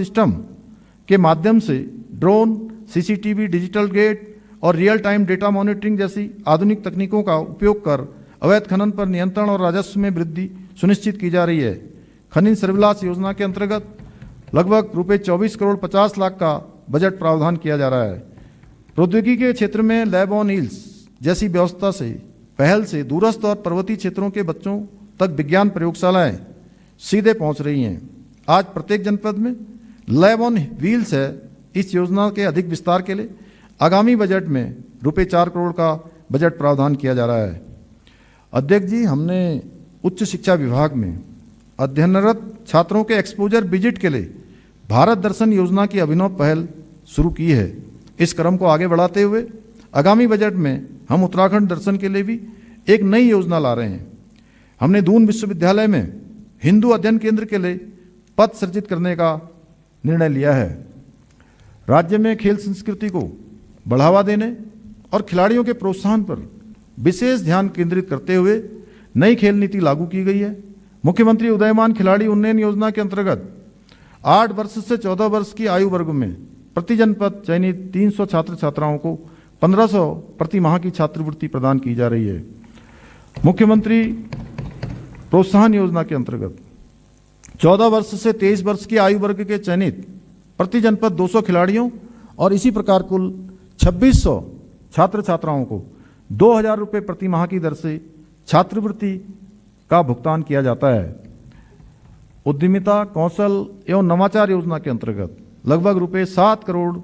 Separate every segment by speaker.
Speaker 1: System के माध्यम से ड्रोन, सीसीटीवी, डिजिटल गेट और रियल टाइम डेटा मॉनिटरिंग जैसी आधुनिक तकनीकों का उपयोग कर अवैध खनन पर नियंत्रण और राजस्व में वृद्धि सुनिश्चित की जा रही है। खनिज सर्विलांस योजना के अंतर्गत लगभग रुपये 24 करोड़ 50 लाख का बजट प्रावधान किया जा रहा है। प्रौद्योगिकी के क्षेत्र में लैब ऑन व्हील्स जैसी व्यवस्था से पहल से दूरस्थ और पर्वतीय क्षेत्रों के बच्चों तक विज्ञान प्रयोगशालाएं सीधे पहुंच रही हैं। आज प्रत्येक जनपद में लैब ऑन व्हील्स है। इस योजना के अधिक विस्तार के लिए आगामी बजट में रुपये 4 करोड़ का बजट प्रावधान किया जा रहा है। अध्यक्ष जी, हमने उच्च शिक्षा विभाग में अध्ययनरत छात्रों के एक्सपोजर विजिट के लिए भारत दर्शन योजना की अभिनव पहल शुरू की है। इस क्रम को आगे बढ़ाते हुए आगामी बजट में हम उत्तराखंड दर्शन के लिए भी एक नई योजना ला रहे हैं। हमने दून विश्वविद्यालय में हिंदू अध्ययन केंद्र के लिए पद सृजित करने का निर्णय लिया है। राज्य में खेल संस्कृति को बढ़ावा देने और खिलाड़ियों के प्रोत्साहन पर विशेष ध्यान केंद्रित करते हुए नई खेल नीति लागू की गई है। मुख्यमंत्री उदयमान खिलाड़ी उन्नयन योजना के अंतर्गत 8 वर्ष से 14 वर्ष की आयु वर्ग में प्रति जनपद चयनित 300 छात्र छात्राओं को 1500 प्रति माह की छात्रवृत्ति प्रदान की जा रही है। मुख्यमंत्री प्रोत्साहन योजना के अंतर्गत 14 वर्ष से 23 वर्ष की आयु वर्ग के चयनित प्रति जनपद 200 खिलाड़ियों और इसी प्रकार कुल 2600 छात्र छात्राओं को 2000 रुपये प्रति माह की दर से छात्रवृत्ति का भुगतान किया जाता है। उद्यमिता, कौशल एवं नवाचार योजना के अंतर्गत लगभग रुपये 7 crore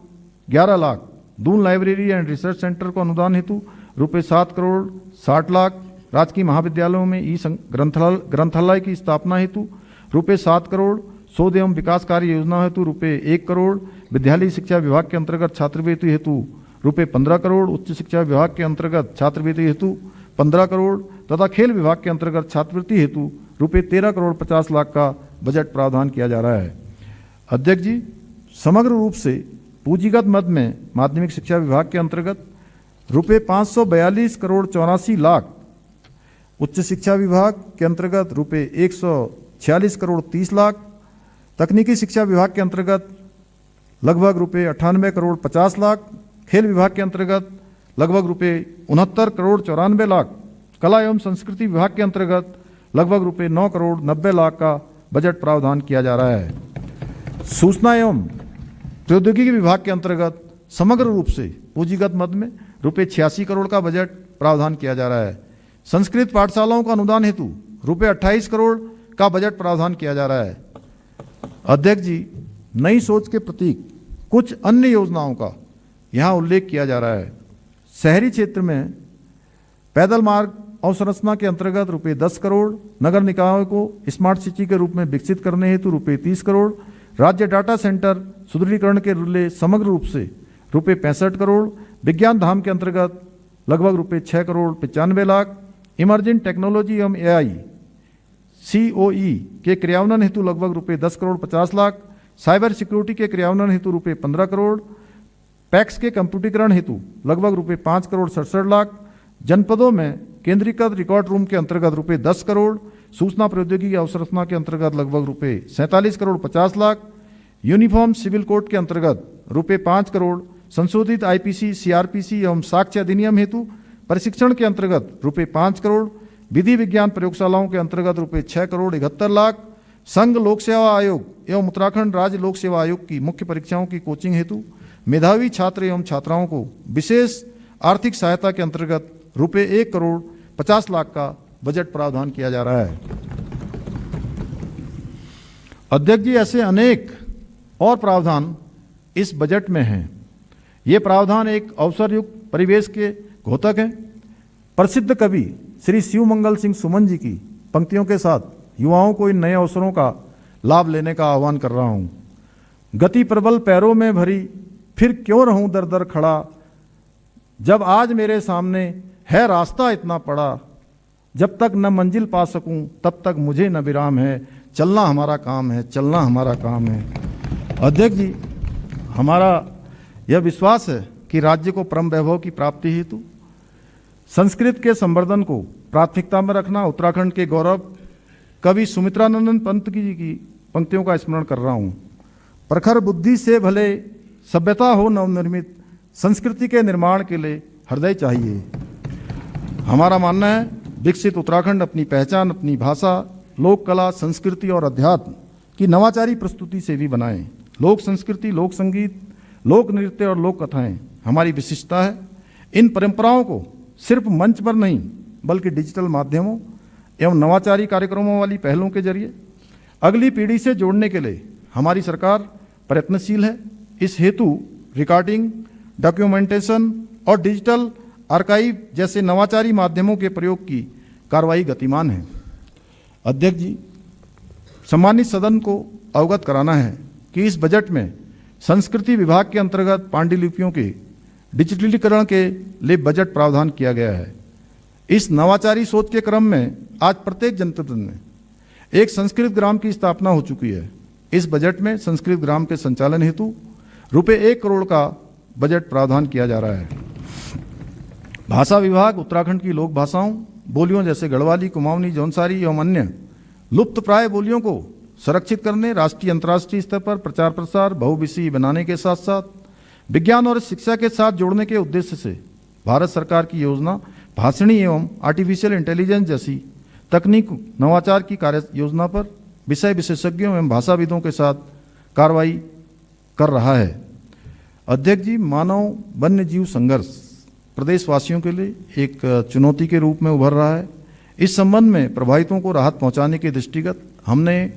Speaker 1: 11 lakh Doon library and research centre को अनुदान हेतु रुपये 7 करोड़ 60 लाख, राजकीय महाविद्यालयों में ई ग्रंथालय की स्थापना हेतु रुपये 7 करोड़, शोध एवं विकास कार्य योजना हेतु रुपये 1 करोड़, विद्यालय शिक्षा विभाग के अंतर्गत छात्रवृत्ति हेतु रुपये 15 करोड़, उच्च शिक्षा विभाग के अंतर्गत छात्रवृत्ति हेतु 15 करोड़ तथा खेल विभाग के अंतर्गत छात्रवृत्ति हेतु रुपये 13 करोड़ 50 लाख का बजट प्रावधान किया जा रहा है। अध्यक्ष जी, समग्र रूप से पूंजीगत मद में माध्यमिक शिक्षा विभाग के अंतर्गत रुपये 542 करोड़ 84 लाख, उच्च शिक्षा विभाग के अंतर्गत रुपये 146 करोड़ 30 लाख, तकनीकी शिक्षा विभाग के अंतर्गत लगभग रुपये 98 करोड़ 50 लाख, खेल विभाग के अंतर्गत लगभग रुपये 69 करोड़ 94 लाख, कला एवं संस्कृति विभाग के अंतर्गत लगभग रुपये 9 करोड़ 90 लाख का बजट प्रावधान किया जा रहा है। सूचना एवं प्रौद्योगिकी विभाग के अंतर्गत समग्र रूप से पूंजीगत मद में रुपये 86 करोड़ का बजट प्रावधान किया जा रहा है। संस्कृत पाठशालाओं का अनुदान हेतु रुपये 28 करोड़ का बजट प्रावधान किया जा रहा है। अध्यक्ष जी, नई सोच के प्रतीक कुछ अन्य योजनाओं का यहाँ उल्लेख किया जा रहा है। शहरी क्षेत्र में पैदल मार्ग अवसंरचना के अंतर्गत रुपये 10 करोड़, नगर निकायों को स्मार्ट सिटी के रूप में विकसित करने हेतु रुपये 30 करोड़, राज्य डाटा सेंटर सुदृढ़ीकरण के लिए समग्र रूप से रुपये 65 करोड़, विज्ञान धाम के अंतर्गत लगभग रुपये 6 करोड़ 95 लाख, इमर्जिंग टेक्नोलॉजी एवं AI COE के क्रियान्वयन हेतु लगभग रुपये 10 करोड़ 50 लाख, साइबर सिक्योरिटी के क्रियान्वयन हेतु रुपये 15 करोड़, पैक्स के कंप्यूटरीकरण हेतु लगभग रुपये 5 करोड़ 67 लाख, जनपदों में केंद्रीकृत रिकॉर्ड रूम के अंतर्गत रुपये 10 करोड़, सूचना प्रौद्योगिकी अवसंरचना के अंतर्गत लगभग रुपये 47 crore 50 lakh, uniform civil code के अंतर्गत रुपये 5 करोड़, संशोधित IPC CRPC एवं साक्ष्य अधिनियम हेतु प्रशिक्षण के अंतर्गत रुपये 5 करोड़, विधि विज्ञान प्रयोगशालाओं के अंतर्गत रुपये 6 करोड़ 71 लाख, संघ लोक सेवा आयोग एवं उत्तराखंड राज्य लोक सेवा आयोग की मुख्य परीक्षाओं की कोचिंग हेतु मेधावी छात्र एवं छात्राओं को विशेष आर्थिक सहायता के अंतर्गत रुपये 1 करोड़ 50 लाख का बजट प्रावधान किया जा रहा है। अध्यक्ष जी, ऐसे अनेक और प्रावधान इस बजट में हैं। ये प्रावधान एक अवसरयुक्त परिवेश के घोतक हैं। प्रसिद्ध कवि श्री शिवमंगल सिंह सुमन जी की पंक्तियों के साथ युवाओं को इन नए अवसरों का लाभ लेने का आह्वान कर रहा हूँ। गति प्रबल पैरों में भरी, फिर क्यों रहूं दर दर खड़ा, जब आज मेरे सामने है रास्ता इतना पड़ा, जब तक न मंजिल पा सकूं तब तक मुझे न विराम है, चलना हमारा काम है, चलना हमारा काम है। अध्यक्ष जी, हमारा यह विश्वास है कि राज्य को परम वैभव की प्राप्ति हेतु संस्कृत के संवर्धन को प्राथमिकता में रखना उत्तराखंड के गौरव कवि सुमित्रानंदन पंत जी की पंक्तियों का स्मरण कर रहा हूँ। प्रखर बुद्धि से भले सभ्यता हो नवनिर्मित, संस्कृति के निर्माण के लिए हृदय चाहिए। हमारा मानना है विकसित उत्तराखंड अपनी पहचान, अपनी भाषा, लोक कला, संस्कृति और अध्यात्म की नवाचारी प्रस्तुति से भी बनाएं। लोक संस्कृति, लोक संगीत, लोक नृत्य और लोक कथाएं हमारी विशिष्टता है। इन परंपराओं को सिर्फ मंच पर नहीं बल्कि डिजिटल माध्यमों एवं नवाचारी कार्यक्रमों वाली पहलों के जरिए अगली पीढ़ी से जोड़ने के लिए हमारी सरकार प्रयत्नशील है। इस हेतु रिकॉर्डिंग, डॉक्यूमेंटेशन और डिजिटल आर्काइव जैसे नवाचारी माध्यमों के प्रयोग की कार्रवाई गतिमान है। अध्यक्ष जी, सम्मानित सदन को अवगत कराना है कि इस बजट में संस्कृति विभाग के अंतर्गत पांडुलिपियों के डिजिटलीकरण के लिए बजट प्रावधान किया गया है। इस नवाचारी सोच के क्रम में आज प्रत्येक जनपद में एक संस्कृत ग्राम की स्थापना हो चुकी है। इस बजट में संस्कृत ग्राम के संचालन हेतु रुपये 1 करोड़ का बजट प्रावधान किया जा रहा है। भाषा विभाग उत्तराखंड की लोक भाषाओं, बोलियों जैसे गढ़वाली, कुमाऊनी, जौनसारी एवं अन्य लुप्त प्राय बोलियों को संरक्षित करने, राष्ट्रीय अंतर्राष्ट्रीय स्तर पर प्रचार प्रसार, बहुविषयी बनाने के साथ साथ विज्ञान और शिक्षा के साथ जोड़ने के उद्देश्य से भारत सरकार की योजना भाषणी एवं आर्टिफिशियल इंटेलिजेंस जैसी तकनीक नवाचार की कार्य योजना पर विषय विशेषज्ञों एवं भाषाविदों के साथ कार्रवाई कर रहा है। अध्यक्ष जी, मानव वन्य जीव संघर्ष प्रदेशवासियों के लिए एक चुनौती के रूप में उभर रहा है। इस संबंध में प्रभावितों को राहत पहुंचाने के दृष्टिगत हमने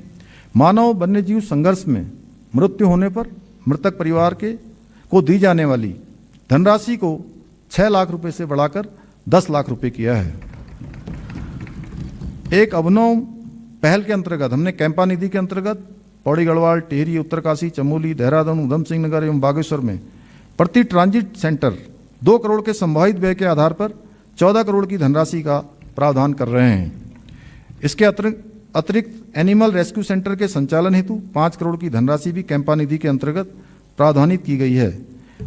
Speaker 1: मानव वन्य जीव संघर्ष में मृत्यु होने पर मृतक परिवार को दी जाने वाली धनराशि को 6 लाख रुपए से बढ़ाकर 10 लाख रुपए किया है। एक अभिनव पहल के अंतर्गत हमने कैंपा निधि के अंतर्गत पौड़ी, गढ़वाल, टिहरी, उत्तरकाशी, चमोली, देहरादून, उधम सिंह नगर एवं बागेश्वर में प्रति ट्रांजिट सेंटर 2 करोड़ के संभावित व्यय के आधार पर 14 करोड़ की धनराशि का प्रावधान कर रहे हैं। इसके अतिरिक्त एनिमल रेस्क्यू सेंटर के संचालन हेतु 5 करोड़ की धनराशि भी कैंपा निधि के अंतर्गत प्रावधानित की गई है।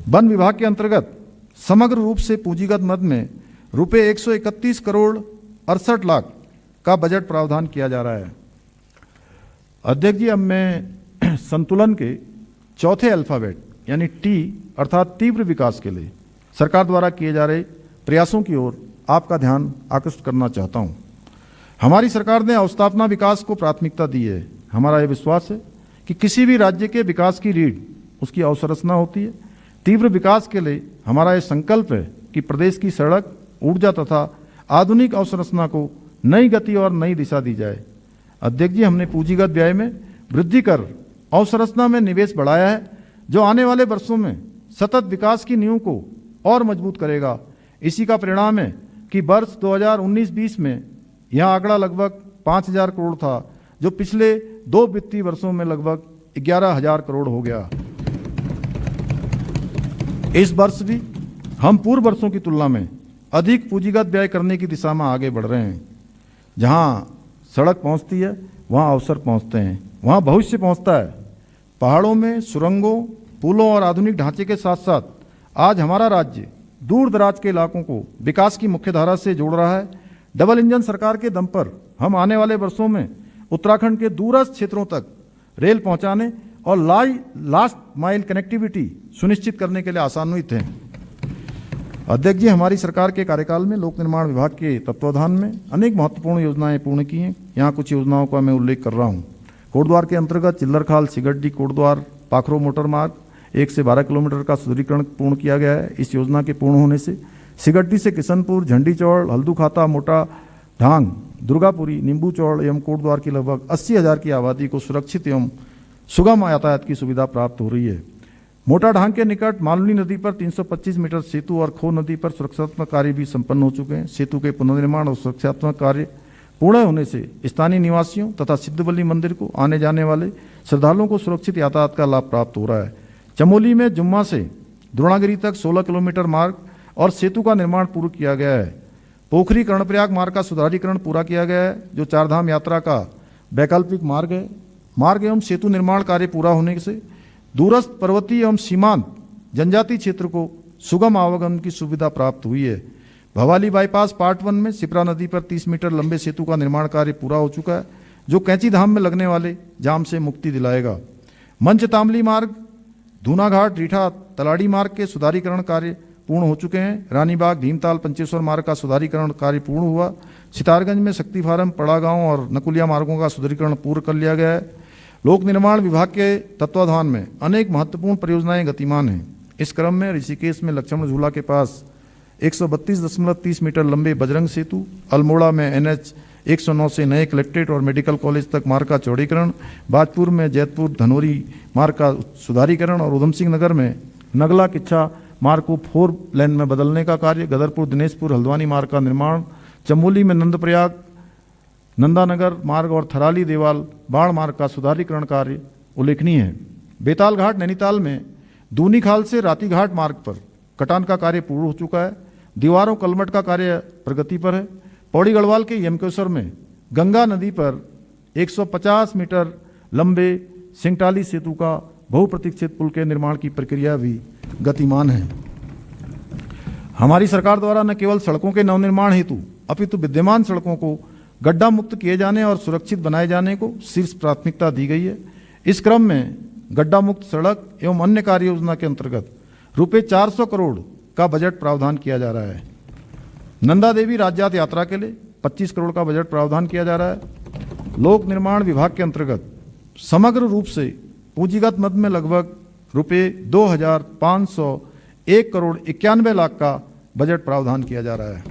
Speaker 1: वन विभाग के अंतर्गत समग्र रूप से पूंजीगत मद में रुपये 131 करोड़ 68 लाख का बजट प्रावधान किया जा रहा है। अध्यक्ष जी, अब मैं संतुलन के चौथे अल्फाबेट यानी टी अर्थात तीव्र विकास के लिए सरकार द्वारा किए जा रहे प्रयासों की ओर आपका ध्यान आकृष्ट करना चाहता हूं। हमारी सरकार ने अवस्थापना विकास को प्राथमिकता दी है। हमारा यह विश्वास है कि किसी भी राज्य के विकास की रीढ़ उसकी अवसंरचना होती है। तीव्र विकास के लिए हमारा यह संकल्प है कि प्रदेश की सड़क, ऊर्जा तथा आधुनिक अवसंरचना को नई गति और नई दिशा दी जाए। अध्यक्ष जी, हमने पूंजीगत व्यय में वृद्धि कर अवसंरचना में निवेश बढ़ाया है, जो आने वाले वर्षों में सतत विकास की नींव को और मजबूत करेगा। इसी का परिणाम है कि वर्ष 2019-20 में यह आंकड़ा लगभग 5,000 करोड़ था, जो पिछले 2 वित्तीय वर्षों में लगभग 11,000 करोड़ हो गया। इस वर्ष भी हम पूर्व वर्षों की तुलना में अधिक पूंजीगत व्यय करने की दिशा में आगे बढ़ रहे हैं। जहां सड़क पहुंचती है वहां अवसर पहुंचते हैं, वहां भविष्य पहुंचता है। पहाड़ों में सुरंगों, पुलों और आधुनिक ढांचे के साथ साथ आज हमारा राज्य दूर दराज के इलाकों को विकास की मुख्यधारा से जोड़ रहा है। डबल इंजन सरकार के दम पर हम आने वाले वर्षों में उत्तराखंड के दूरस्थ क्षेत्रों तक रेल पहुंचाने और लास्ट माइल कनेक्टिविटी सुनिश्चित करने के लिए आशान्वित हैं। अध्यक्ष जी, हमारी सरकार के कार्यकाल में लोक निर्माण विभाग के तत्वाधान में अनेक महत्वपूर्ण योजनाएं पूर्ण की हैं। यहाँ कुछ योजनाओं का मैं उल्लेख कर रहा हूँ। कोटद्वार के अंतर्गत चिल्लरखाल, सिगड्डी, कोटद्वार, पाखरो मोटर मार्ग 1 से 12 किलोमीटर का सुदृढ़ीकरण पूर्ण किया गया है। इस योजना के पूर्ण होने से सिगड्डी से किशनपुर, झंडी चौड़, हल्दूखाता, मोटा ढांग, दुर्गापुरी, नींबू चौड़ एवं कोटद्वार की लगभग 80,000 की आबादी को सुरक्षित एवं सुगम यातायात की सुविधा प्राप्त हो रही है। मोटा ढांग के निकट मालनी नदी पर 325 मीटर सेतु और खो नदी पर सुरक्षात्मक कार्य भी संपन्न हो चुके हैं। सेतु के पुनर्निर्माण और सुरक्षात्मक कार्य पूर्ण होने से स्थानीय निवासियों तथा सिद्धबल्ली मंदिर को आने जाने वाले श्रद्धालुओं को सुरक्षित यातायात का लाभ प्राप्त हो रहा है। चमोली में जुम्मा से द्रोणागिरी तक 16 किलोमीटर मार्ग और सेतु का निर्माण पूर्ण किया गया है। पोखरी कर्णप्रयाग मार्ग का सुधारीकरण पूरा किया गया है, जो चारधाम यात्रा का वैकल्पिक मार्ग है। मार्ग एवं सेतु निर्माण कार्य पूरा होने से दूरस्थ पर्वतीय एवं सीमांत जनजातीय क्षेत्र को सुगम आवागमन की सुविधा प्राप्त हुई है। भवाली बाईपास पार्ट 1 में सिपरा नदी पर 30 मीटर लंबे सेतु का निर्माण कार्य पूरा हो चुका है, जो कैंची धाम में लगने वाले जाम से मुक्ति दिलाएगा। मंच तामली मार्ग, धूनाघाट रीठा तलाड़ी मार्ग के सुधारीकरण कार्य पूर्ण हो चुके हैं। रानीबाग भीमताल पंचेश्वर मार्ग का सुधारीकरण कार्य पूर्ण हुआ। सितारगंज में शक्ति फार्म, पड़ा गांव और नकुलिया मार्गों का सुधारीकरण पूर्ण कर लिया गया है। लोक निर्माण विभाग के तत्वाधान में अनेक महत्वपूर्ण परियोजनाएं गतिमान हैं। इस क्रम में ऋषिकेश में लक्ष्मण झूला के पास 132.30 मीटर लंबे बजरंग सेतु, अल्मोड़ा में NH 109 से नए कलेक्ट्रेट और मेडिकल कॉलेज तक मार्ग का चौड़ीकरण, बाजपुर में जैतपुर धनोरी मार्ग का सुधारीकरण और उधम सिंह नगर में नगला किच्छा मार्ग को 4 लेन में बदलने का कार्य, गदरपुर दिनेशपुर हल्द्वानी मार्ग का निर्माण, चमोली में नंदप्रयाग नंदानगर मार्ग और थराली देवाल बाढ़ मार्ग का सुधारीकरण कार्य उल्लेखनीय है। बेताल घाट नैनीताल में दूनीखाल से रातीघाट मार्ग पर कटान का कार्य पूर्ण हो चुका है। दीवारों कलमट का कार्य प्रगति पर है। पौड़ी गढ़वाल के यमकेश्वर में गंगा नदी पर 150 मीटर लंबे सिंगटाली सेतु का बहुप्रतीक्षित पुल के निर्माण की प्रक्रिया भी गतिमान है। हमारी सरकार द्वारा न केवल सड़कों के नवनिर्माण हेतु अपितु विद्यमान सड़कों को गड्ढा मुक्त किए जाने और सुरक्षित बनाए जाने को शीर्ष प्राथमिकता दी गई है। इस क्रम में गड्ढा मुक्त सड़क एवं अन्य कार्य योजना के अंतर्गत रुपये 400 करोड़ का बजट प्रावधान किया जा रहा है। नंदा देवी राज्यात यात्रा के लिए 25 करोड़ का बजट प्रावधान किया जा रहा है। लोक निर्माण विभाग के अंतर्गत समग्र रूप से पूंजीगत मद में लगभग रुपये 2,501 करोड़ 91 लाख का बजट प्रावधान किया जा रहा है।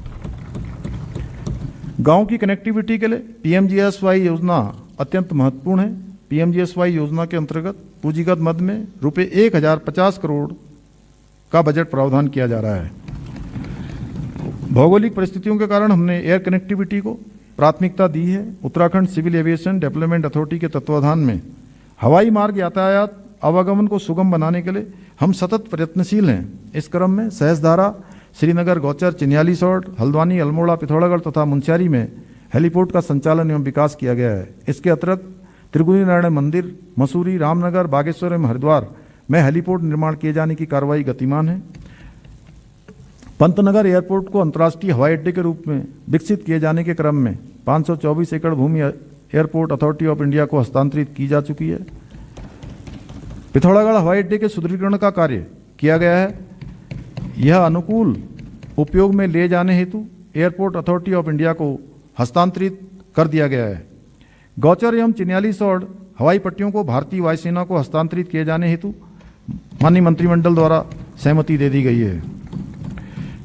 Speaker 1: गांव की कनेक्टिविटी के लिए PMGSY योजना अत्यंत महत्वपूर्ण है। PMGSY योजना के अंतर्गत पूंजीगत मद में रुपये 1,050 करोड़ का बजट प्रावधान किया जा रहा है। भौगोलिक परिस्थितियों के कारण हमने एयर कनेक्टिविटी को प्राथमिकता दी है। Uttarakhand civil aviation development authority के तत्वाधान में हवाई मार्ग यातायात आवागमन को सुगम बनाने के लिए हम सतत प्रयत्नशील हैं। इस क्रम में सहसधारा, श्रीनगर, गौचर, चिन्यालीसौड़, हल्द्वानी, अल्मोड़ा, पिथौरागढ़ तथा मुंशियारी में हेलीपोर्ट का संचालन एवं विकास किया गया है। इसके अतिरिक्त त्रिगुणी नारायण मंदिर, मसूरी, रामनगर, बागेश्वर एवं हरिद्वार में हेलीपोर्ट निर्माण किए जाने की कार्रवाई गतिमान है। पंतनगर एयरपोर्ट को अंतर्राष्ट्रीय हवाई अड्डे के रूप में विकसित किए जाने के क्रम में 524 एकड़ भूमि एयरपोर्ट अथॉरिटी ऑफ इंडिया को हस्तांतरित की जा चुकी है। पिथौरागढ़ हवाई अड्डे के सुदृढ़ीकरण का कार्य किया गया है। यह अनुकूल उपयोग में ले जाने हेतु एयरपोर्ट अथॉरिटी ऑफ इंडिया को हस्तांतरित कर दिया गया है। गौचर एवं चिन्यालीसौड़ हवाई पट्टियों को भारतीय वायुसेना को हस्तांतरित किए जाने हेतु माननीय मंत्रिमंडल द्वारा सहमति दे दी गई है।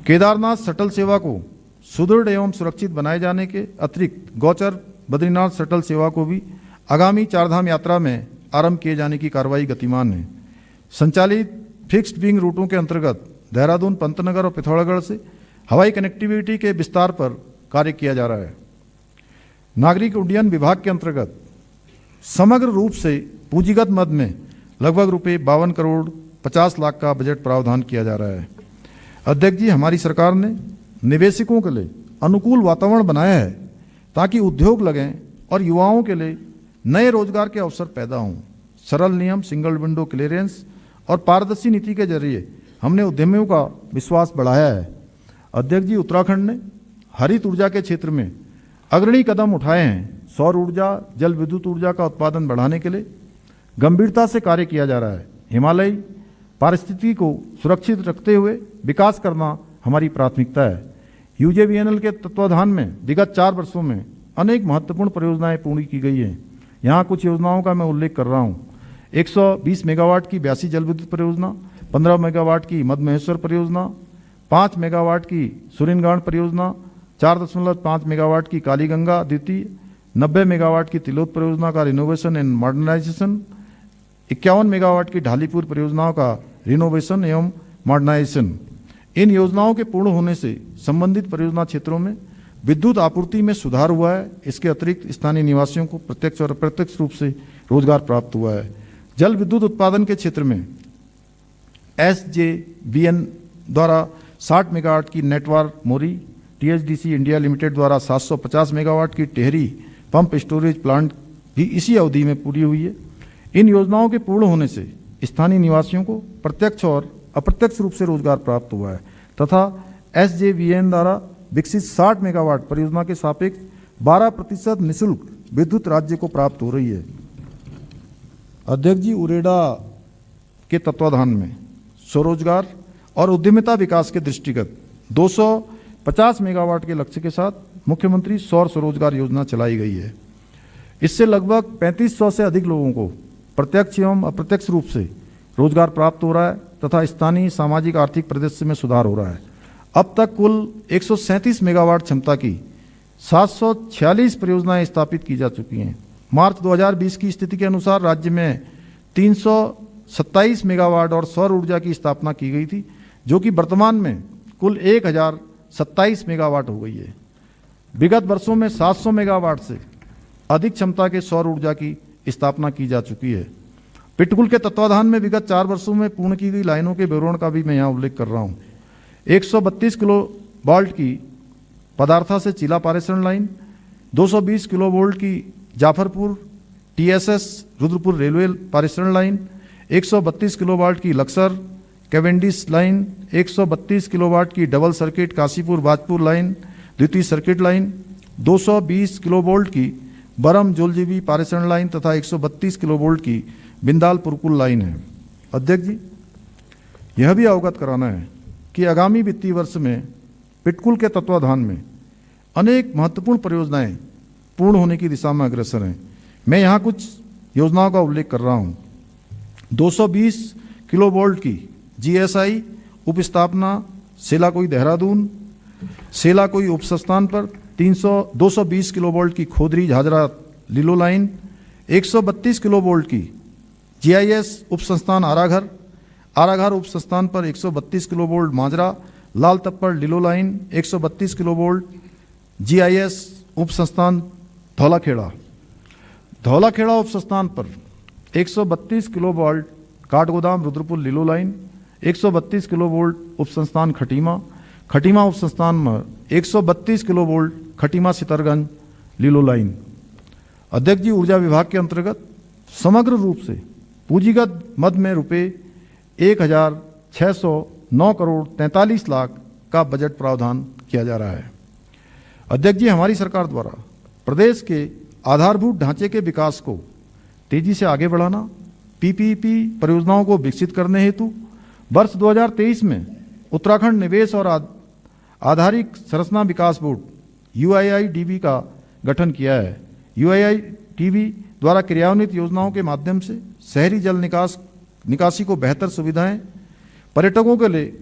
Speaker 1: केदारनाथ शटल सेवा को सुदृढ़ एवं सुरक्षित बनाए जाने के अतिरिक्त गौचर बद्रीनाथ शटल सेवा को भी आगामी चारधाम यात्रा में आरंभ किए जाने की कार्रवाई गतिमान है। संचालित फिक्स्ड विंग रूटों के अंतर्गत देहरादून, पंतनगर और पिथौरागढ़ से हवाई कनेक्टिविटी के विस्तार पर कार्य किया जा रहा है। नागरिक उड्डयन विभाग के अंतर्गत समग्र रूप से पूंजीगत मद में लगभग रुपये 52 करोड़ 50 लाख का बजट प्रावधान किया जा रहा है। अध्यक्ष जी, हमारी सरकार ने निवेशकों के लिए अनुकूल वातावरण बनाया है ताकि उद्योग लगें और युवाओं के लिए नए रोजगार के अवसर पैदा हों। सरल नियम, सिंगल विंडो क्लियरेंस और पारदर्शी नीति के जरिए हमने उद्यमियों का विश्वास बढ़ाया है। अध्यक्ष जी, उत्तराखंड ने हरित ऊर्जा के क्षेत्र में अग्रणी कदम उठाए हैं। सौर ऊर्जा, जल विद्युत ऊर्जा का उत्पादन बढ़ाने के लिए गंभीरता से कार्य किया जा रहा है। हिमालय पारिस्थितिकी को सुरक्षित रखते हुए विकास करना हमारी प्राथमिकता है। UJVNL के तत्वाधान में विगत 4 वर्षों में अनेक महत्वपूर्ण परियोजनाएं पूर्ण की गई हैं। यहाँ कुछ योजनाओं का मैं उल्लेख कर रहा हूँ। 120 मेगावाट की ब्यासी जल विद्युत परियोजना, 15 मेगावाट की मध्य महेश्वर परियोजना, 5 मेगावाट की सुरिनगांड परियोजना, 4.5 मेगावाट की कालीगंगा द्वितीय, 90 मेगावाट की तिलोत परियोजना का रिनोवेशन एंड मॉडर्नाइजेशन, 51 मेगावाट की ढालीपुर परियोजनाओं का रिनोवेशन एवं मॉडर्नाइजेशन। इन योजनाओं के पूर्ण होने से संबंधित परियोजना क्षेत्रों में विद्युत आपूर्ति में सुधार हुआ है। इसके अतिरिक्त स्थानीय निवासियों को प्रत्यक्ष और अप्रत्यक्ष रूप से रोजगार प्राप्त हुआ है। जल विद्युत उत्पादन के क्षेत्र में SJVN द्वारा 60 मेगावाट की नेटवर्क मोरी, THDC इंडिया लिमिटेड द्वारा 750 मेगावाट की टेहरी पंप स्टोरेज प्लांट भी इसी अवधि में पूरी हुई है। इन योजनाओं के पूर्ण होने से स्थानीय निवासियों को प्रत्यक्ष और अप्रत्यक्ष रूप से रोजगार प्राप्त हुआ है तथा SJVN द्वारा विकसित 60 मेगावाट परियोजना के सापेक्ष 12% निःशुल्क विद्युत राज्य को प्राप्त हो रही है। अध्यक्ष जी, उरेडा के तत्वाधान में स्वरोजगार और उद्यमिता विकास के दृष्टिगत 250 मेगावाट के लक्ष्य के साथ मुख्यमंत्री सौर स्वरोजगार योजना चलाई गई है। इससे लगभग 3500 से अधिक लोगों को प्रत्यक्ष एवं अप्रत्यक्ष रूप से रोजगार प्राप्त हो रहा है तथा स्थानीय सामाजिक आर्थिक परिदृश्य में सुधार हो रहा है। अब तक कुल 137 मेगावाट क्षमता की 746 परियोजनाएं स्थापित की जा चुकी हैं। मार्च 2020 की स्थिति के अनुसार राज्य में 327 मेगावाट और सौर ऊर्जा की स्थापना की गई थी, जो कि वर्तमान में कुल 1027 मेगावाट हो गई है। विगत वर्षों में 700 मेगावाट से अधिक क्षमता के सौर ऊर्जा की स्थापना की जा चुकी है। पिटकुल के तत्वाधान में विगत 4 वर्षों में पूर्ण की गई लाइनों के विवरण का भी मैं यहाँ उल्लेख कर रहा हूँ। 132 किलो वोल्ट की पदार्था से चिला पारेषण लाइन, 220 किलो वोल्ट की जाफरपुर TSS रुद्रपुर रेलवे पारेषण लाइन, 132 किलो वाट की लक्सर कैवेंडिस लाइन, 132 किलो वाट की double circuit Kashipur Bazpur line द्वितीय सर्किट लाइन, 220 किलो वोल्ट की बरम जोलजीबी पारेषण लाइन तथा 132 किलो वोल्ट की बिंदाल पुरकुल लाइन है। अध्यक्ष जी, यह भी अवगत कराना है कि आगामी वित्तीय वर्ष में पिटकुल के तत्वाधान में अनेक महत्वपूर्ण परियोजनाएं पूर्ण होने की दिशा में अग्रसर हैं। मैं यहाँ कुछ योजनाओं का उल्लेख कर रहा हूँ। 220 किलो वोल्ट की GSI उपस्थापना सेलाकोई देहरादून, सेलाकोई उप संस्थान पर 220 किलो वोल्ट की खोदरी झाझरा लीलो लाइन, 132 किलो वोल्ट की GIS उप संस्थान आराघर, आराघर उप संस्थान पर 132 किलो वोल्ट माजरा लाल तप्पड़ लीलो लाइन, 132 किलो वोल्ट GIS उप संस्थान धौलाखेड़ा, धौलाखेड़ा उप संस्थान पर 132 किलो वोल्ट काठगोदाम रुद्रपुर लीलो लाइन, 132 किलो वोल्ट उप संस्थान खटीमा, खटीमा उप संस्थान में 132 किलो वोल्ट खटीमा सितरगंज लीलो लाइन। अध्यक्ष जी, ऊर्जा विभाग के अंतर्गत समग्र रूप से पूंजीगत मद में रुपये 1,609 करोड़ 43 लाख का बजट प्रावधान किया जा रहा है। अध्यक्ष जी, हमारी सरकार द्वारा प्रदेश के आधारभूत ढांचे के विकास को तेजी से आगे बढ़ाना, PPP परियोजनाओं को विकसित करने हेतु वर्ष 2023 में उत्तराखंड निवेश और आधारिक संरचना विकास बोर्ड UIIDB का गठन किया है। UIIDB द्वारा क्रियान्वित योजनाओं के माध्यम से शहरी जल निकासी को बेहतर सुविधाएं, पर्यटकों के लिए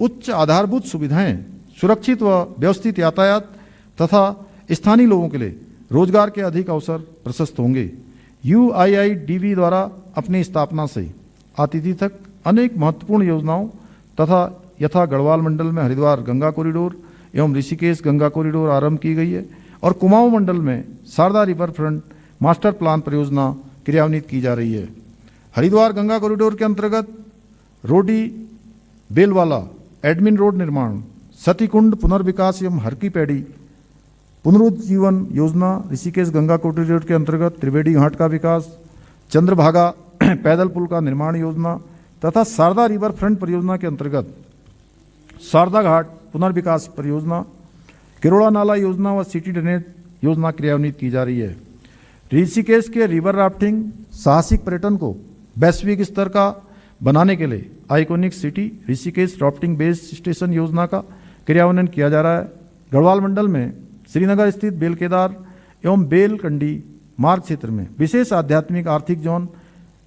Speaker 1: उच्च आधारभूत सुविधाएं, सुरक्षित व व्यवस्थित यातायात तथा स्थानीय लोगों के लिए रोजगार के अधिक अवसर प्रशस्त होंगे। UIIDB द्वारा अपनी स्थापना से आतिथ्य तक अनेक महत्वपूर्ण योजनाओं तथा यथा गढ़वाल मंडल में हरिद्वार गंगा कॉरिडोर एवं ऋषिकेश गंगा कॉरिडोर आरंभ की गई है और कुमाऊं मंडल में Sharda river front master plan परियोजना क्रियान्वित की जा रही है। हरिद्वार गंगा कॉरिडोर के अंतर्गत रोडी बेलवाला एडमिन रोड निर्माण, सतीकुंड पुनर्विकास एवं हरकी पैड़ी पुनरुज्जीवन योजना, ऋषिकेश गंगा कॉरिडोर के अंतर्गत त्रिवेणी घाट का विकास, चंद्रभागा पैदल पुल का निर्माण योजना तथा शारदा रिवर फ्रंट परियोजना के अंतर्गत शारदा घाट पुनर्विकास परियोजना, किरोड़ा नाला योजना व सिटी ड्रेनेज योजना क्रियान्वित की जा रही है। ऋषिकेश के रिवर राफ्टिंग साहसिक पर्यटन को वैश्विक स्तर का बनाने के लिए iconic city Rishikesh rafting base station योजना का क्रियान्वयन किया जा रहा है। गढ़वाल मंडल में श्रीनगर स्थित बेलकेदार एवं बेलकंडी मार्ग क्षेत्र में विशेष आध्यात्मिक आर्थिक zone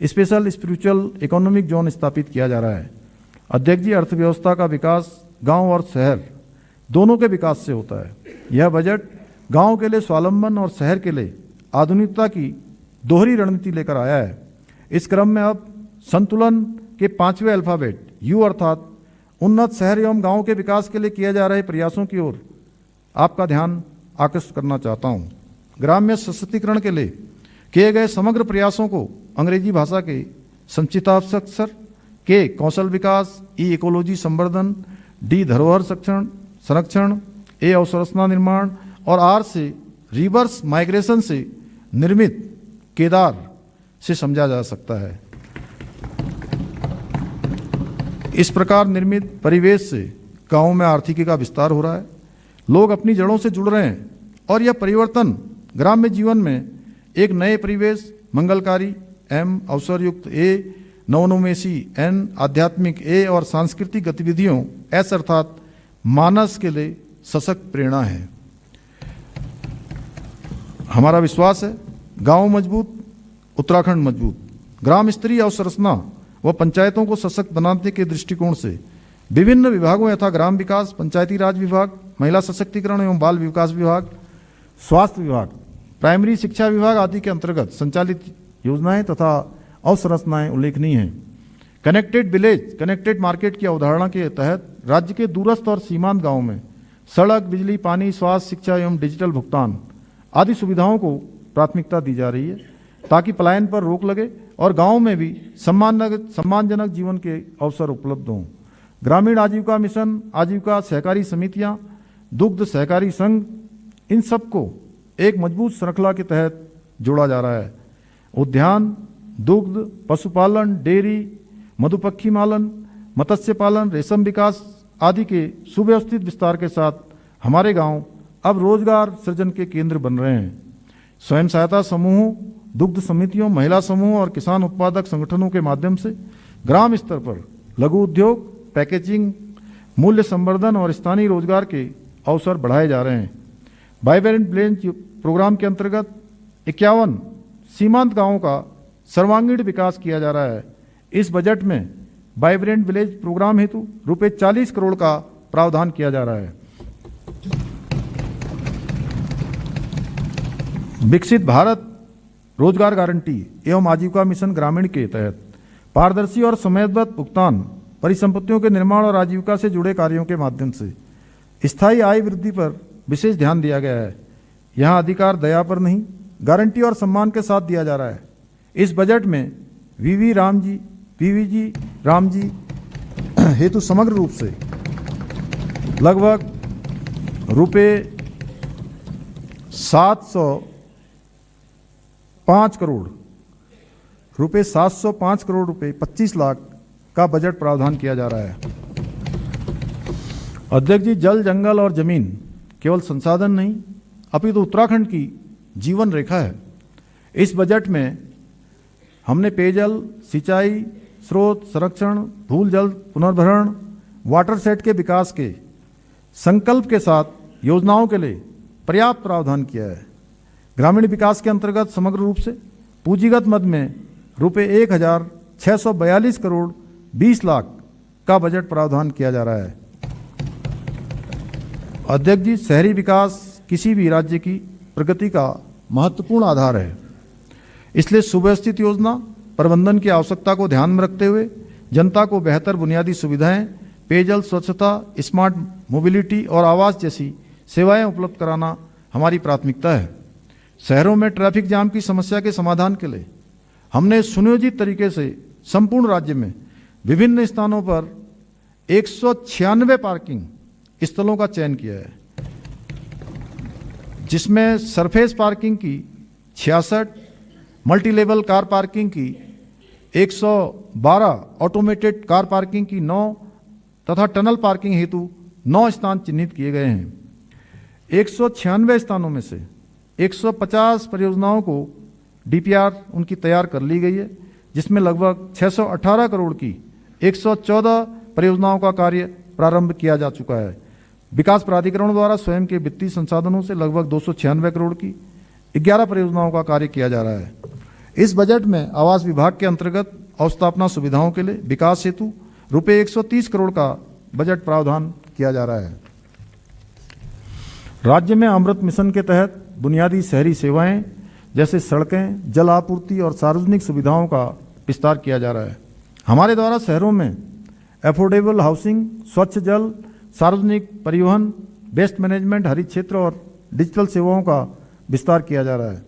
Speaker 1: special spiritual economic zone स्थापित किया जा रहा है। अध्यक्ष जी, अर्थव्यवस्था का विकास गांव और शहर दोनों के विकास से होता है। यह बजट गांव के लिए स्वावलंबन और शहर के लिए आधुनिकता की दोहरी रणनीति लेकर आया है। इस क्रम में अब संतुलन के 5वें अल्फाबेट U अर्थात उन्नत शहर एवं गांव के विकास के लिए किए जा रहे प्रयासों की ओर आपका ध्यान आकर्षित करना चाहता हूं। ग्राम्य सशक्तिकरण के लिए किए गए समग्र प्रयासों को अंग्रेजी भाषा के संचिताक्षर के कौशल विकास, E इकोलॉजी संवर्धन, D धरोहर संरक्षण, A अवसंरचना निर्माण और R से रिवर्स माइग्रेशन से निर्मित केदार से समझा जा सकता है। इस प्रकार निर्मित परिवेश से गांवों में आर्थिकी का विस्तार हो रहा है, लोग अपनी जड़ों से जुड़ रहे हैं और यह परिवर्तन ग्राम्य जीवन में एक नए परिवेश, मंगलकारी एम, अवसरयुक्त ए, नवोन्मेषी एन, आध्यात्मिक ए और सांस्कृतिक गतिविधियों एस अर्थात मानस के लिए सशक्त प्रेरणा है। हमारा विश्वास है गांव मजबूत, उत्तराखंड मजबूत। ग्राम स्तरीय अवसंरचना व पंचायतों को सशक्त बनाने के दृष्टिकोण से विभिन्न विभागों यथा ग्राम विकास, पंचायती राज विभाग, महिला सशक्तिकरण एवं बाल विकास विभाग, स्वास्थ्य विभाग, प्राइमरी शिक्षा विभाग आदि के अंतर्गत संचालित योजनाएं तथा अवसंरचनाएं उल्लेखनीय हैं। कनेक्टेड विलेज, कनेक्टेड मार्केट की अवधारणा के तहत राज्य के दूरस्थ और सीमांत गांवों में सड़क, बिजली, पानी, स्वास्थ्य, शिक्षा एवं डिजिटल भुगतान आदि सुविधाओं को प्राथमिकता दी जा रही है ताकि पलायन पर रोक लगे और गांवों में भी सम्मानजनक जीवन के अवसर उपलब्ध हों। ग्रामीण आजीविका मिशन, आजीविका सहकारी समितियां, दुग्ध सहकारी संघ, इन सबको एक मजबूत श्रृंखला के तहत जोड़ा जा रहा है। उद्यान, दुग्ध, पशुपालन, डेयरी, मधुपक्षी पालन, मत्स्य पालन, रेशम विकास आदि के सुव्यवस्थित विस्तार के साथ हमारे गांव अब रोजगार सृजन के केंद्र बन रहे हैं। स्वयं सहायता समूहों, दुग्ध समितियों, महिला समूहों और किसान उत्पादक संगठनों के माध्यम से ग्राम स्तर पर लघु उद्योग, पैकेजिंग, मूल्य संवर्धन और स्थानीय रोजगार के अवसर बढ़ाए जा रहे हैं। वाइब्रेंट विलेज प्रोग्राम के अंतर्गत 51 सीमांत गांवों का सर्वांगीण विकास किया जा रहा है। इस बजट में वाइब्रेंट विलेज प्रोग्राम हेतु रुपये 40 करोड़ का प्रावधान किया जा रहा है। विकसित भारत रोजगार गारंटी एवं आजीविका मिशन ग्रामीण के तहत पारदर्शी और समयबद्ध भुगतान, परिसंपत्तियों के निर्माण और आजीविका से जुड़े कार्यों के माध्यम से स्थायी आय वृद्धि पर विशेष ध्यान दिया गया है। यहाँ अधिकार दया पर नहीं, गारंटी और सम्मान के साथ दिया जा रहा है। इस बजट में वीवीजी राम जी हेतु समग्र रूप से लगभग रुपये 705 करोड़ रुपए 25 लाख का बजट प्रावधान किया जा रहा है। अध्यक्ष जी, जल, जंगल और जमीन केवल संसाधन नहीं अपितु उत्तराखंड की जीवन रेखा है। इस बजट में हमने पेयजल, सिंचाई, स्रोत संरक्षण, भूल जल पुनर्भरण, वाटर सेट के विकास के संकल्प के साथ योजनाओं के लिए पर्याप्त प्रावधान किया है। ग्रामीण विकास के अंतर्गत समग्र रूप से पूंजीगत मद में रुपये 1642 करोड़ 20 लाख का बजट प्रावधान किया जा रहा है। अध्यक्ष जी, शहरी विकास किसी भी राज्य की प्रगति का महत्वपूर्ण आधार है। इसलिए सुव्यवस्थित योजना प्रबंधन की आवश्यकता को ध्यान में रखते हुए जनता को बेहतर बुनियादी सुविधाएं, पेयजल, स्वच्छता, स्मार्ट मोबिलिटी और आवास जैसी सेवाएं उपलब्ध कराना हमारी प्राथमिकता है। शहरों में ट्रैफिक जाम की समस्या के समाधान के लिए हमने सुनियोजित तरीके से संपूर्ण राज्य में विभिन्न स्थानों पर 196 पार्किंग स्थलों का चयन किया है, जिसमें सरफेस पार्किंग की 66, मल्टी लेवल कार पार्किंग की 112, ऑटोमेटेड कार पार्किंग की 9 तथा टनल पार्किंग हेतु 9 स्थान चिन्हित किए गए हैं। 196 स्थानों में से 150 परियोजनाओं को डीपीआर उनकी तैयार कर ली गई है, जिसमें लगभग 618 करोड़ की 114 परियोजनाओं का कार्य प्रारंभ किया जा चुका है। विकास प्राधिकरण द्वारा स्वयं के वित्तीय संसाधनों से लगभग 296 करोड़ की 11 परियोजनाओं का कार्य किया जा रहा है। इस बजट में आवास विभाग के अंतर्गत अवस्थापना सुविधाओं के लिए विकास हेतु रुपये 130 करोड़ का बजट प्रावधान किया जा रहा है। राज्य में अमृत मिशन के तहत बुनियादी शहरी सेवाएं जैसे सड़कें, जल आपूर्ति और सार्वजनिक सुविधाओं का विस्तार किया जा रहा है। हमारे द्वारा शहरों में एफोर्डेबल हाउसिंग, स्वच्छ जल, सार्वजनिक परिवहन, वेस्ट मैनेजमेंट, हरित क्षेत्र और डिजिटल सेवाओं का विस्तार किया जा रहा है।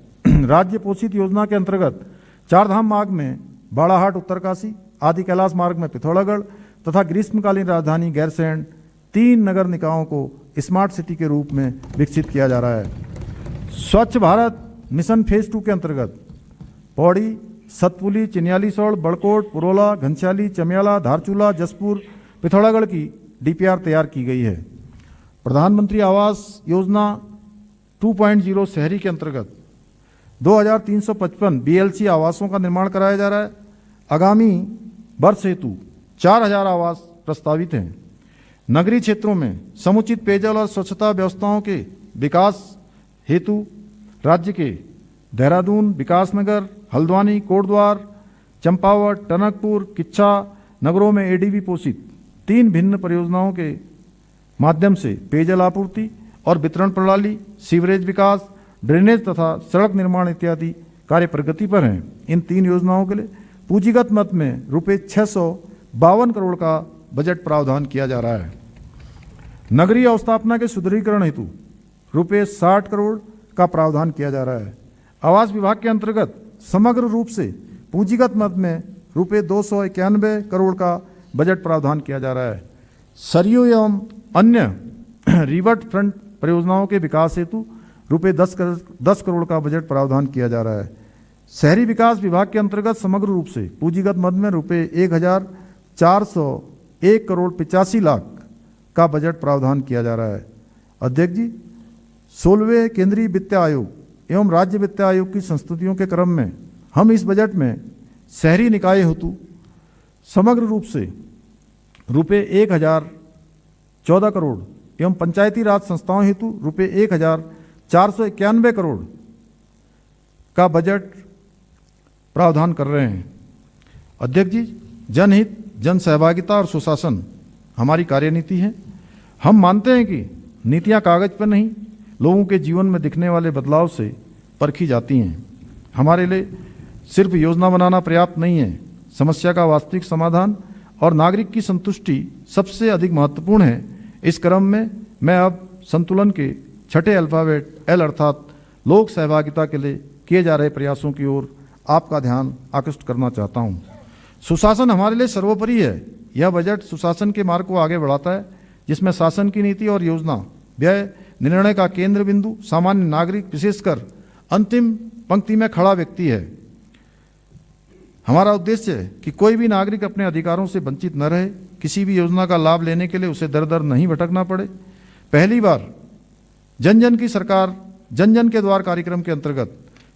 Speaker 1: राज्य पोषित योजना के अंतर्गत चारधाम मार्ग में बाड़ाहाट उत्तरकाशी, आदि कैलाश मार्ग में पिथौरागढ़ तथा ग्रीष्मकालीन राजधानी गैरसैंण 3 नगर निकायों को स्मार्ट सिटी के रूप में विकसित किया जा रहा है। स्वच्छ भारत मिशन फेज 2 के अंतर्गत पौड़ी, सतपुली, चिन्यालीसौड़, बड़कोट, पुरोला, घनश्याली, चमियाला, धारचूला, जसपुर, पिथौरागढ़ की डीपीआर तैयार की गई है। प्रधानमंत्री आवास योजना 2.0 शहरी के अंतर्गत 2355 BLC आवासों का निर्माण कराया जा रहा है। आगामी वर्ष हेतु 4000 आवास प्रस्तावित हैं। नगरीय क्षेत्रों में समुचित पेयजल और स्वच्छता व्यवस्थाओं के विकास हेतु राज्य के देहरादून, विकासनगर, हल्द्वानी, कोटद्वार, चंपावत, टनकपुर, किच्छा नगरों में ADB पोषित 3 भिन्न परियोजनाओं के माध्यम से पेयजल आपूर्ति और वितरण प्रणाली, सीवरेज विकास, ड्रेनेज तथा सड़क निर्माण इत्यादि कार्य प्रगति पर हैं। इन 3 योजनाओं के लिए पूंजीगत मद में रुपये 652 करोड़ का बजट प्रावधान किया जा रहा है। नगरीय अवस्थापना के सुदृढ़ीकरण हेतु रुपये 60 करोड़ का प्रावधान किया जा रहा है। आवास विभाग के अंतर्गत समग्र रूप से पूंजीगत मद में रुपये 291 करोड़ का बजट प्रावधान किया जा रहा है। सरयू एवं अन्य रिवर्ट फ्रंट परियोजनाओं के विकास हेतु रुपये 10 करोड़ का बजट प्रावधान किया जा रहा है। शहरी विकास विभाग के अंतर्गत समग्र रूप से पूंजीगत मद में रुपये 1401 करोड़ 85 लाख का बजट प्रावधान किया जा रहा है। अध्यक्ष जी, 16वें केंद्रीय वित्त आयोग एवं राज्य वित्त आयोग की संस्तुतियों के क्रम में हम इस बजट में शहरी निकाय हेतु समग्र रूप से रुपये 1014 करोड़ एवं पंचायती राज संस्थाओं हेतु रुपये 1491 करोड़ का बजट प्रावधान कर रहे हैं। अध्यक्ष जी, जनहित, जन सहभागिता और सुशासन हमारी कार्यनीति है। हम मानते हैं कि नीतियां कागज पर नहीं, लोगों के जीवन में दिखने वाले बदलाव से परखी जाती हैं। हमारे लिए सिर्फ योजना बनाना पर्याप्त नहीं है, समस्या का वास्तविक समाधान और नागरिक की संतुष्टि सबसे अधिक महत्वपूर्ण है। इस क्रम में मैं अब संतुलन के छठे अल्फाबेट L अर्थात लोक सहभागिता के लिए किए जा रहे प्रयासों की ओर आपका ध्यान आकृष्ट करना चाहता हूँ। सुशासन हमारे लिए सर्वोपरि है। यह बजट सुशासन के मार्ग को आगे बढ़ाता है, जिसमें शासन की नीति और योजना, व्यय, निर्णय का केंद्र बिंदु सामान्य नागरिक, विशेषकर अंतिम पंक्ति में खड़ा व्यक्ति है। हमारा उद्देश्य है कि कोई भी नागरिक अपने अधिकारों से वंचित न रहे। किसी भी योजना का लाभ लेने के लिए उसे दर दर नहीं भटकना पड़े। पहली बार जन जन की सरकार, जन जन के द्वार कार्यक्रम के अंतर्गत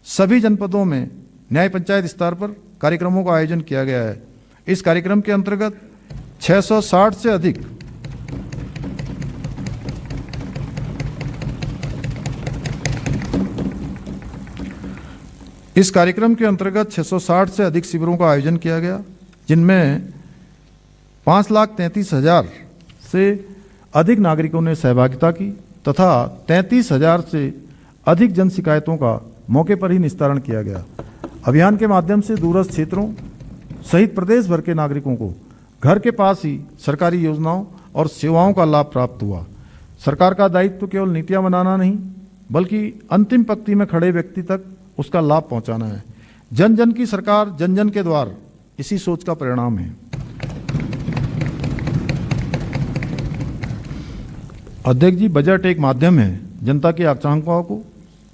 Speaker 1: सभी जनपदों में न्याय पंचायत स्तर पर कार्यक्रमों का आयोजन किया गया है। इस कार्यक्रम के अंतर्गत 660 से अधिक इस कार्यक्रम के अंतर्गत 660 से अधिक शिविरों का आयोजन किया गया, जिनमें 5,33,000 से अधिक नागरिकों ने सहभागिता की तथा 33,000 से अधिक जन शिकायतों का मौके पर ही निस्तारण किया गया। अभियान के माध्यम से दूरस्थ क्षेत्रों सहित प्रदेश भर के नागरिकों को घर के पास ही सरकारी योजनाओं और सेवाओं का लाभ प्राप्त हुआ। सरकार का दायित्व केवल नीतियां बनाना नहीं, बल्कि अंतिम पंक्ति में खड़े व्यक्ति तक उसका लाभ पहुंचाना है। जन जन की सरकार, जन जन के द्वार, इसी सोच का परिणाम है। अध्यक्ष जी, बजट एक माध्यम है जनता की आकांक्षाओं को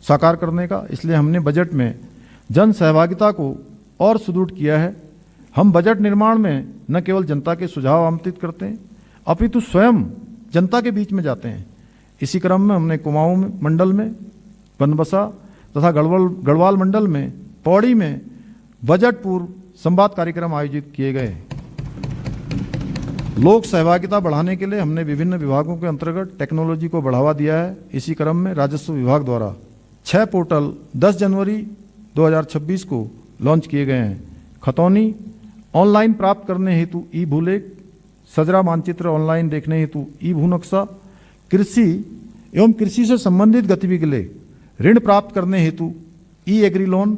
Speaker 1: साकार करने का, इसलिए हमने बजट में जन सहभागिता को और सुदृढ़ किया है। हम बजट निर्माण में न केवल जनता के सुझाव आमंत्रित करते हैं, अपितु स्वयं जनता के बीच में जाते हैं। इसी क्रम में हमने कुमाऊं मंडल में, बनबसा तथा गढ़वाल मंडल में, पौड़ी में बजट पूर्व संवाद कार्यक्रम आयोजित किए गए। लोक सहभागिता बढ़ाने के लिए हमने विभिन्न विभागों के अंतर्गत टेक्नोलॉजी को बढ़ावा दिया है। इसी क्रम में राजस्व विभाग द्वारा 6 पोर्टल 10 जनवरी 2026 को लॉन्च किए गए हैं। खतौनी ऑनलाइन प्राप्त करने हेतु ई भूलेख, सजरा मानचित्र ऑनलाइन देखने हेतु ई भू नक्शा, कृषि एवं कृषि से संबंधित गतिविधि के लिए ऋण प्राप्त करने हेतु ई एग्री लोन,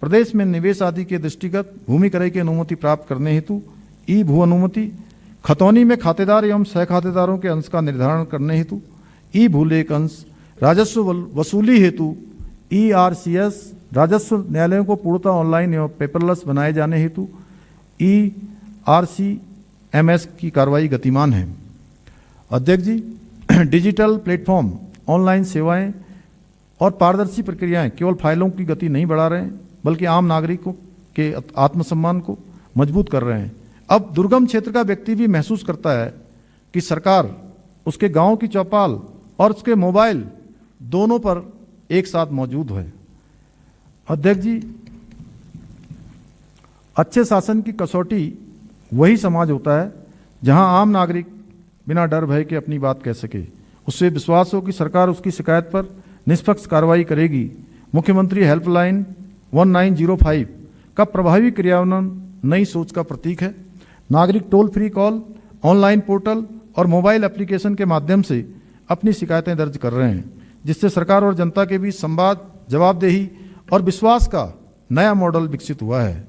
Speaker 1: प्रदेश में निवेश आदि के दृष्टिगत भूमि क्रय की अनुमति प्राप्त करने हेतु ई भू अनुमति, खतौनी में खातेदार एवं सह खातेदारों के अंश का निर्धारण करने हेतु ई भूलेख अंश, राजस्व वसूली हेतु ERCS, राजस्व न्यायालयों को पूर्णतः ऑनलाइन एवं पेपरलेस बनाए जाने हेतु ERCMS की कार्रवाई गतिमान है। अध्यक्ष जी, डिजिटल प्लेटफॉर्म, ऑनलाइन सेवाएं और पारदर्शी प्रक्रियाएं केवल फाइलों की गति नहीं बढ़ा रहे हैं, बल्कि आम नागरिकों के आत्मसम्मान को मजबूत कर रहे हैं। अब दुर्गम क्षेत्र का व्यक्ति भी महसूस करता है कि सरकार उसके गांव की चौपाल और उसके मोबाइल दोनों पर एक साथ मौजूद है। अध्यक्ष जी, अच्छे शासन की कसौटी वही समाज होता है जहां आम नागरिक बिना डर भय के अपनी बात कह सके, उससे विश्वास हो कि सरकार उसकी शिकायत पर निष्पक्ष कार्रवाई करेगी। मुख्यमंत्री हेल्पलाइन 1905 का प्रभावी क्रियान्वयन नई सोच का प्रतीक है। नागरिक toll free call, online portal और मोबाइल एप्लीकेशन के माध्यम से अपनी शिकायतें दर्ज कर रहे हैं, जिससे सरकार और जनता के बीच संवाद, जवाबदेही और विश्वास का नया मॉडल विकसित हुआ है।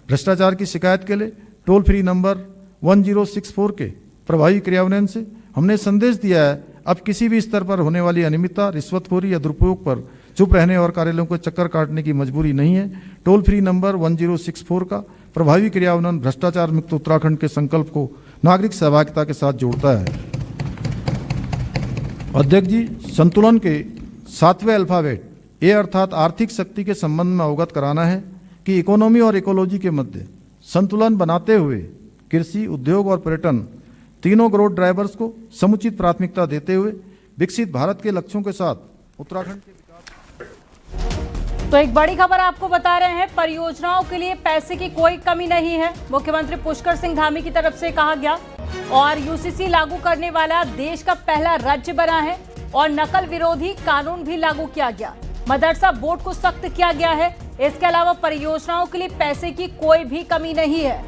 Speaker 1: भ्रष्टाचार की शिकायत के लिए टोल फ्री नंबर 1064 के प्रभावी क्रियान्वयन से हमने संदेश दिया है, अब किसी भी स्तर पर होने वाली अनियमितता, रिश्वतखोरी या दुरुपयोग पर चुप रहने और कार्यालयों को चक्कर काटने की मजबूरी नहीं है। टोल फ्री नंबर 1064 का प्रभावी क्रियान्वयन भ्रष्टाचार मुक्त उत्तराखंड के संकल्प को नागरिक सहभागिता के साथ जोड़ता है। अध्यक्ष जी, संतुलन के 7वें अल्फाबेट ए अर्थात आर्थिक शक्ति के संबंध में अवगत कराना है कि इकोनॉमी और इकोलॉजी के मध्य संतुलन बनाते हुए कृषि, उद्योग और पर्यटन तीनों ग्रोथ ड्राइवर्स को समुचित प्राथमिकता देते हुए विकसित भारत के लक्ष्यों के साथ उत्तराखंड के
Speaker 2: तो एक बड़ी खबर आपको बता रहे हैं, परियोजनाओं के लिए पैसे की कोई कमी नहीं है, मुख्यमंत्री पुष्कर सिंह धामी की तरफ से कहा गया। और यूसीसी लागू करने वाला देश का पहला राज्य बना है और नकल विरोधी कानून भी लागू किया गया। मदरसा बोर्ड को सख्त किया गया है। इसके अलावा परियोजनाओं के लिए पैसे की कोई भी कमी नहीं है।